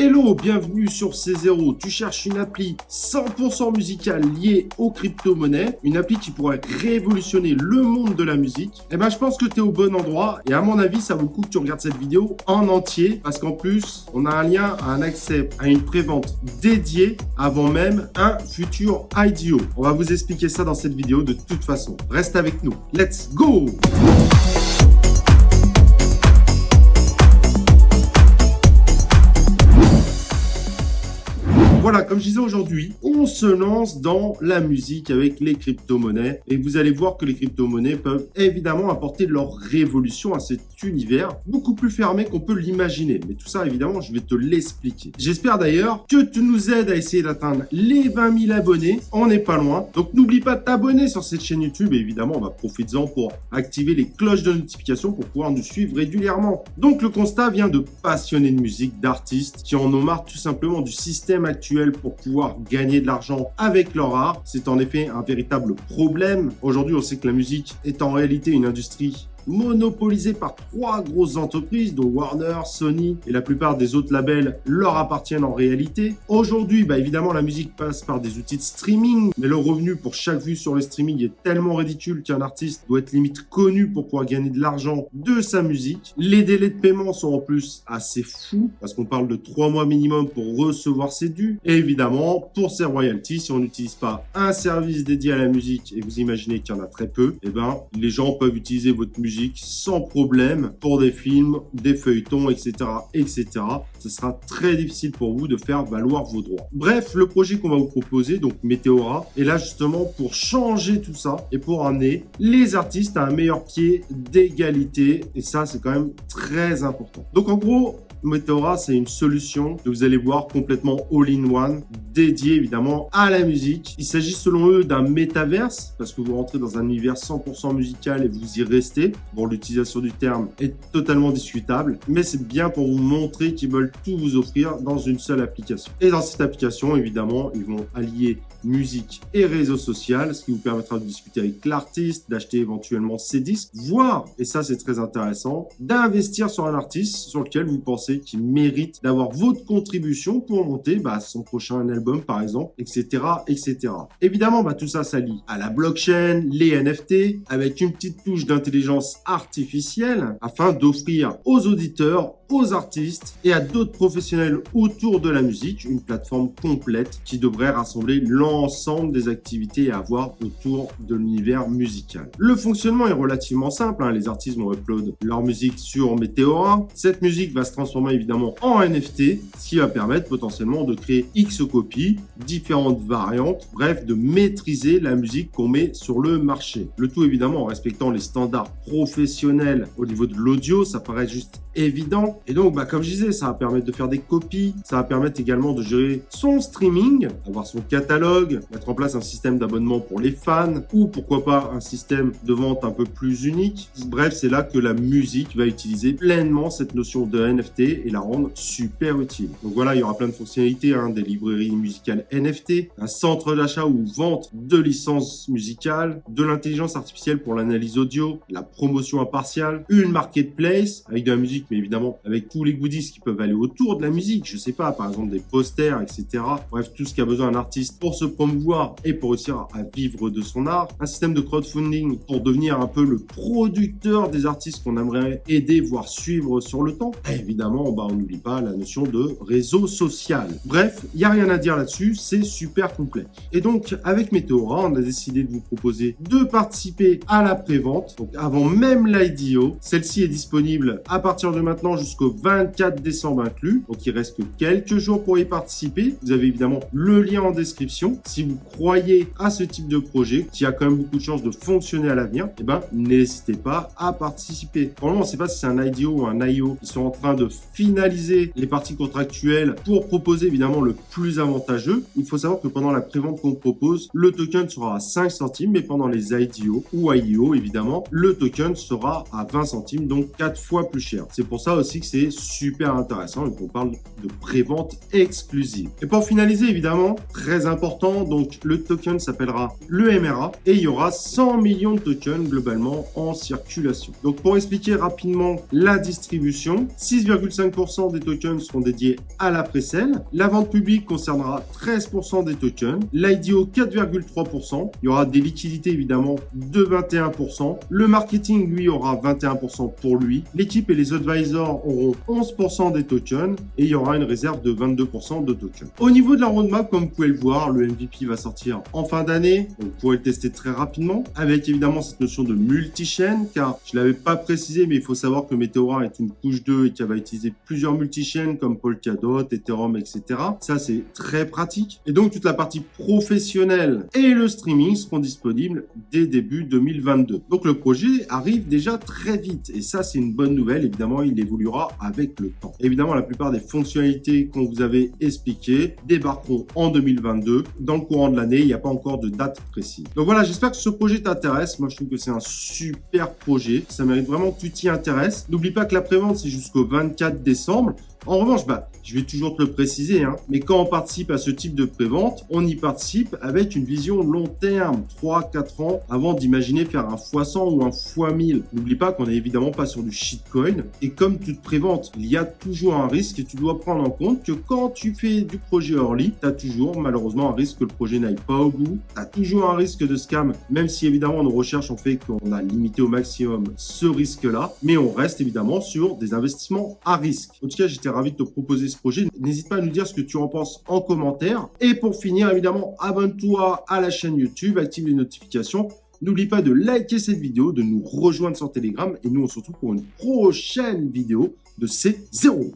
Hello, bienvenue sur C0. Tu cherches une appli 100% musicale liée aux crypto-monnaies, une appli qui pourrait révolutionner le monde de la musique. Eh ben, je pense que tu es au bon endroit et à mon avis, ça vaut le coup que tu regardes cette vidéo en entier parce qu'en plus, on a un lien à un accès à une prévente dédiée avant même un futur IDO. On va vous expliquer ça dans cette vidéo de toute façon. Reste avec nous. Let's go! Voilà, comme je disais aujourd'hui, on se lance dans la musique avec les crypto-monnaies et vous allez voir que les crypto-monnaies peuvent évidemment apporter leur révolution à cet univers beaucoup plus fermé qu'on peut l'imaginer. Mais tout ça, évidemment, je vais te l'expliquer. J'espère d'ailleurs que tu nous aides à essayer d'atteindre les 20 000 abonnés. On n'est pas loin. Donc, n'oublie pas de t'abonner sur cette chaîne YouTube et évidemment, profite-en pour activer les cloches de notification pour pouvoir nous suivre régulièrement. Donc, le constat vient de passionnés de musique, d'artistes qui en ont marre tout simplement du système actuel pour pouvoir gagner de l'argent avec leur art. C'est en effet un véritable problème. Aujourd'hui, on sait que la musique est en réalité une industrie monopolisée par 3 grosses entreprises dont Warner, Sony et la plupart des autres labels leur appartiennent en réalité. Aujourd'hui, évidemment, la musique passe par des outils de streaming, mais le revenu pour chaque vue sur le streaming est tellement ridicule qu'un artiste doit être limite connu pour pouvoir gagner de l'argent de sa musique. Les délais de paiement sont en plus assez fous parce qu'on parle de 3 mois minimum pour recevoir ses dus. Et évidemment, pour ces royalties, si on n'utilise pas un service dédié à la musique et vous imaginez qu'il y en a très peu, les gens peuvent utiliser votre musique sans problème pour des films, des feuilletons, etc., etc. Ce sera très difficile pour vous de faire valoir vos droits. Bref, le projet qu'on va vous proposer, donc Meteora, est là justement pour changer tout ça et pour amener les artistes à un meilleur pied d'égalité. Et ça, c'est quand même très important. Donc en gros, Meteora, c'est une solution que vous allez voir complètement all-in-one, dédiée évidemment à la musique. Il s'agit selon eux d'un métaverse, parce que vous rentrez dans un univers 100% musical et vous y restez. Bon, l'utilisation du terme est totalement discutable, mais c'est bien pour vous montrer qu'ils veulent tout vous offrir dans une seule application. Et dans cette application, évidemment, ils vont allier musique et réseau social, ce qui vous permettra de discuter avec l'artiste, d'acheter éventuellement ses disques, voire, et ça c'est très intéressant, d'investir sur un artiste sur lequel vous pensez qu'il mérite d'avoir votre contribution pour monter son prochain album par exemple, etc. etc. Évidemment, tout ça s'allie à la blockchain, les NFT, avec une petite touche d'intelligence artificielle afin d'offrir aux auditeurs, aux artistes et à d'autres professionnels autour de la musique une plateforme complète qui devrait rassembler l'ensemble des activités à avoir autour de l'univers musical. Le fonctionnement est relativement simple, les artistes vont upload leur musique sur Meteora. Cette musique va se transformer évidemment en NFT, ce qui va permettre potentiellement de créer X copies, différentes variantes, bref, de maîtriser la musique qu'on met sur le marché. Le tout évidemment en respectant les standards professionnels au niveau de l'audio, ça paraît juste évident. Et donc, comme je disais, ça va permettre de faire des copies, ça va permettre également de gérer son streaming, avoir son catalogue, mettre en place un système d'abonnement pour les fans ou pourquoi pas un système de vente un peu plus unique. Bref, c'est là que la musique va utiliser pleinement cette notion de NFT et la rendre super utile. Donc voilà, il y aura plein de fonctionnalités, des librairies musicales NFT, un centre d'achat ou vente de licences musicales, de l'intelligence artificielle pour l'analyse audio, la promotion impartiale, une marketplace avec de la musique, mais évidemment avec tous les goodies qui peuvent aller autour de la musique, je sais pas, par exemple des posters, etc. Bref, tout ce qu'a besoin un artiste pour se promouvoir et pour réussir à vivre de son art. Un système de crowdfunding pour devenir un peu le producteur des artistes qu'on aimerait aider, voire suivre sur le temps. Et évidemment, on n'oublie pas la notion de réseau social. Bref, il n'y a rien à dire là-dessus, c'est super complet. Et donc, avec Meteora, on a décidé de vous proposer de participer à la prévente, donc avant même l'IDO. Celle-ci est disponible à partir de maintenant jusqu'au 24 décembre inclus. Donc, il reste que quelques jours pour y participer. Vous avez évidemment le lien en description. Si vous croyez à ce type de projet, qui a quand même beaucoup de chances de fonctionner à l'avenir, n'hésitez pas à participer. Pour le moment, on ne sait pas si c'est un IDO ou un IO. Ils sont en train de finaliser les parties contractuelles pour proposer évidemment le plus avantageux. Il faut savoir que pendant la prévente qu'on propose, le token sera à 5 centimes, mais pendant les IDO ou IO, évidemment, le token sera à 20 centimes, donc 4 fois plus cher. C'est pour ça aussi que c'est super intéressant et qu'on parle de prévente exclusive. Et pour finaliser, évidemment, très important, donc le token s'appellera le MRA et il y aura 100 millions de tokens globalement en circulation. Donc pour expliquer rapidement la distribution, 6,5% des tokens seront dédiés à la pré-sale, la vente publique concernera 13% des tokens, l'IDO 4,3%, il y aura des liquidités évidemment de 21%, le marketing lui aura 21% pour lui, l'équipe et les advisors auront 11% des tokens et il y aura une réserve de 22% de tokens. Au niveau de la roadmap, comme vous pouvez le voir, le MVP va sortir en fin d'année, vous pourrez le tester très rapidement, avec évidemment cette notion de multi-chaîne, car je ne l'avais pas précisé, mais il faut savoir que Meteora est une couche 2 et qu'elle va utiliser plusieurs multi-chaînes comme Polkadot, Ethereum, etc. Ça, c'est très pratique. Et donc, toute la partie professionnelle et le streaming seront disponibles dès début 2022. Donc, le projet arrive déjà très vite et ça, c'est une bonne nouvelle. Évidemment, il évoluera avec le temps. Évidemment, la plupart des fonctionnalités qu'on vous avait expliquées débarqueront en 2022. Dans le courant de l'année, il n'y a pas encore de date précise. Donc voilà, j'espère que ce projet t'intéresse. Moi, je trouve que c'est un super projet. Ça mérite vraiment que tu t'y intéresses. N'oublie pas que la prévente, c'est jusqu'au 24 décembre. En revanche, je vais toujours te le préciser, mais quand on participe à ce type de prévente, on y participe avec une vision long terme, 3-4 ans, avant d'imaginer faire un x100 ou un x1000. N'oublie pas qu'on n'est évidemment pas sur du shitcoin. Et comme toute prévente, il y a toujours un risque et tu dois prendre en compte que quand tu fais du projet early, tu as toujours malheureusement un risque que le projet n'aille pas au bout. Tu as toujours un risque de scam, même si évidemment nos recherches ont fait qu'on a limité au maximum ce risque-là. Mais on reste évidemment sur des investissements à risque. En tout cas, j'étais ravi de te proposer ce projet. N'hésite pas à nous dire ce que tu en penses en commentaire. Et pour finir, évidemment, abonne-toi à la chaîne YouTube, active les notifications. N'oublie pas de liker cette vidéo, de nous rejoindre sur Telegram. Et nous, on se retrouve pour une prochaine vidéo de C0.